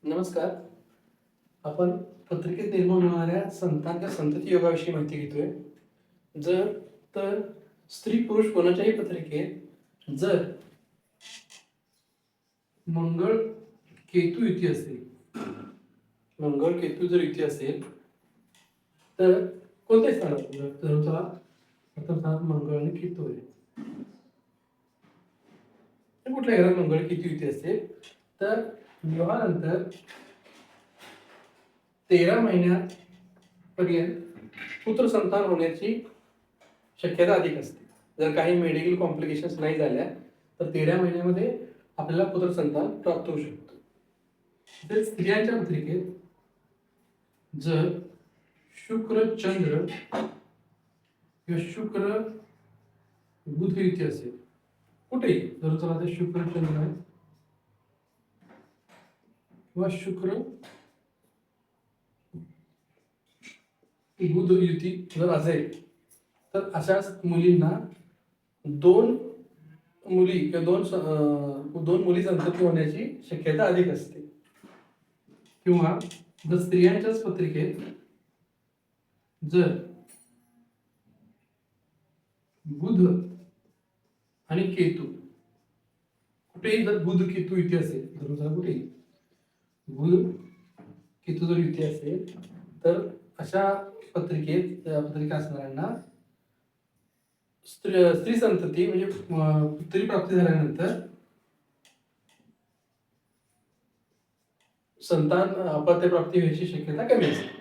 नमस्कार. आपण पत्रिकेत निर्माण होणाऱ्या संतांच्या संतती योगाविषयी माहिती घेतोय. जर तर स्त्री पुरुष कोणाच्याही पत्रिकेत जर मंगळ केतू युती असेल, मंगळ केतू जर युती असेल तर कोणत्याही स्थानात तर चला प्रथम स्थानात मंगळ आणि केतू आहे. तर कुठल्या घरात मंगळ केतू युती असेल तर विवाहानंतर 13 महिन्यापर्यंत पुत्र संतान होण्याची शक्यता अधिक असते. जर काही मेडिकल कॉम्प्लिकेशन्स नाही झाल्या तर 13 महिन्यामध्ये आपल्याला पुत्र संतान प्राप्त होऊ शकतं. तर स्त्रियांच्या पत्रिकेत जर शुक्र चंद्र किंवा शुक्र बुध युती असेल, कुठेही जर चला ते शुक्र चंद्र आहे किंवा शुक्र बुध युती जर असेल तर अशा मुलींना दोन मुली किंवा दोन मुली संतती होण्याची शक्यता अधिक असते. किंवा जर स्त्रियांच्याच पत्रिकेत जर बुध आणि केतू कुठेही जर बुध केतू युती असेल तर कुठेही बुध केतू जर युती असेल तर अशा पत्रिका असणाऱ्यांना स्त्री संतती म्हणजे पुत्री प्राप्ती झाल्यानंतर संतान अपत्य प्राप्ती व्हायची शक्यता कमी असते.